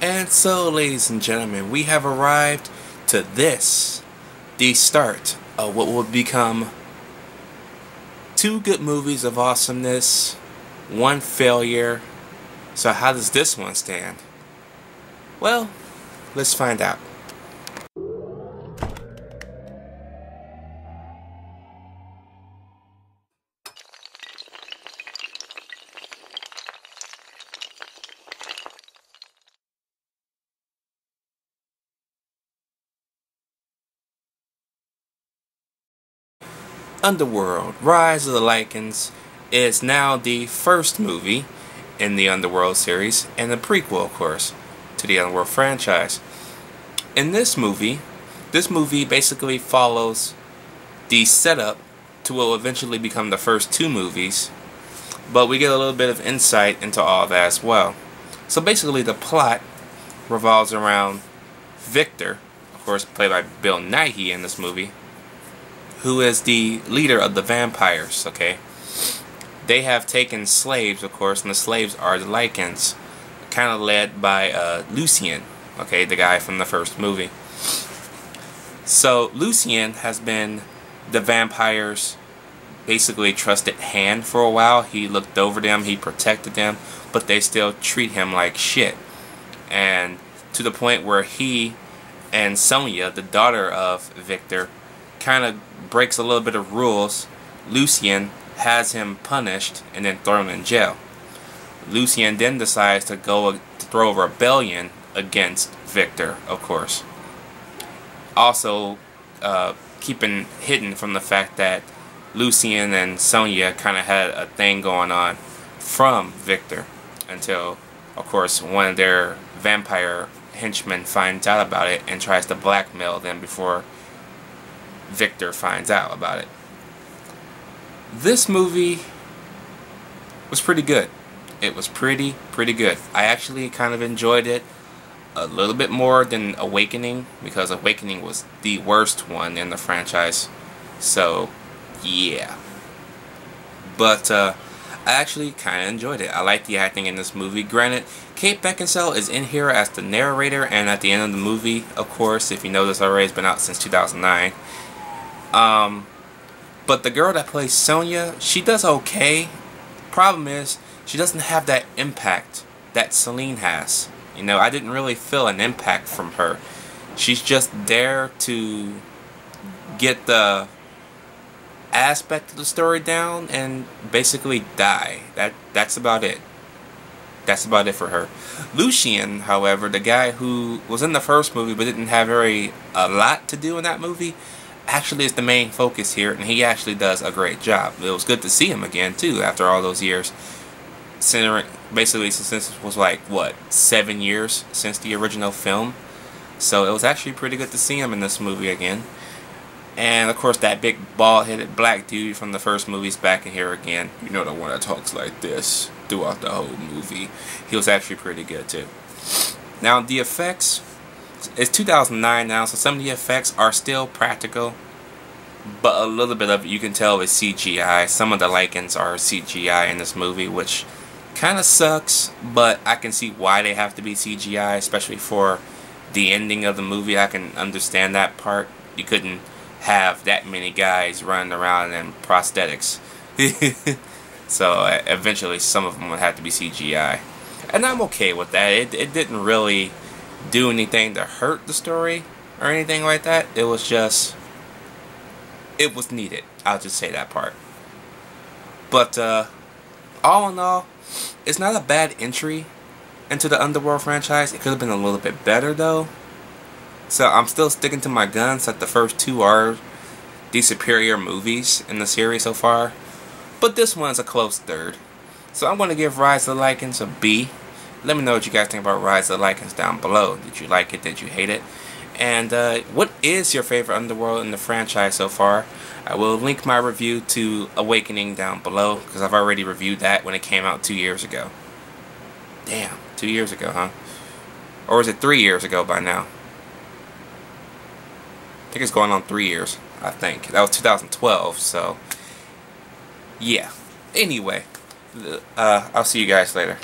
And so, ladies and gentlemen, we have arrived to this, the start of what will become two good movies of awesomeness, one failure. So how does this one stand? Well, let's find out. Underworld Rise of the Lycans is now the first movie in the Underworld series, and the prequel, of course, to the Underworld franchise. In this movie basically follows the setup to what will eventually become the first two movies, but we get a little bit of insight into all that as well. So basically the plot revolves around Victor, of course played by Bill Nighy in this movie, who is the leader of the vampires, okay? They have taken slaves, of course, and the slaves are the Lycans, kind of led by Lucien, okay, the guy from the first movie. So Lucien has been the vampires' basically trusted hand for a while. He looked over them, he protected them, but they still treat him like shit. And to the point where he and Sonia, the daughter of Victor, kind of breaks a little bit of rules. Lucien has him punished and then thrown in jail. Lucien then decides to go to throw a rebellion against Victor, of course. Also, keeping hidden from the fact that Lucien and Sonia kind of had a thing going on from Victor, until, of course, one of their vampire henchmen finds out about it and tries to blackmail them before Victor finds out about it. This movie was pretty good. It was pretty good. I actually kind of enjoyed it a little bit more than Awakening, because Awakening was the worst one in the franchise. So, yeah. But I actually kind of enjoyed it. I like the acting in this movie. Granted, Kate Beckinsale is in here as the narrator, and at the end of the movie, of course, if you know this already, it's been out since 2009. But the girl that plays Sonia, she does okay. Problem is, she doesn't have that impact that Celine has. You know, I didn't really feel an impact from her. She's just there to get the aspect of the story down and basically die. That's about it. That's about it for her. Lucien, however, the guy who was in the first movie but didn't have a lot to do in that movie, actually is the main focus here, and he actually does a great job. It was good to see him again too after all those years. Basically, since this was like what, 7 years since the original film, so it was actually pretty good to see him in this movie again. And of course, that big bald-headed black dude from the first movie's back in here again. You know, the one that talks like this throughout the whole movie. He was actually pretty good too. Now the effects. It's 2009 now, so some of the effects are still practical, but a little bit of it you can tell is CGI. Some of the Lycans are CGI in this movie, which kind of sucks, but I can see why they have to be CGI, especially for the ending of the movie. I can understand that part. You couldn't have that many guys running around in prosthetics. So eventually some of them would have to be CGI. And I'm okay with that. It didn't really do anything to hurt the story or anything like that. It was just, it was needed. I'll just say that part. But all in all, it's not a bad entry into the Underworld franchise. It could have been a little bit better though. So I'm still sticking to my guns that the first two are the superior movies in the series so far. But this one's a close third. So I'm going to give Rise of the Lycans a B. Let me know what you guys think about Rise of the Lycans down below. Did you like it? Did you hate it? And what is your favorite Underworld in the franchise so far? I will link my review to Awakening down below, because I've already reviewed that when it came out 2 years ago. Damn, 2 years ago, huh? Or is it 3 years ago by now? I think it's going on 3 years, I think. That was 2012, so yeah. Anyway, I'll see you guys later.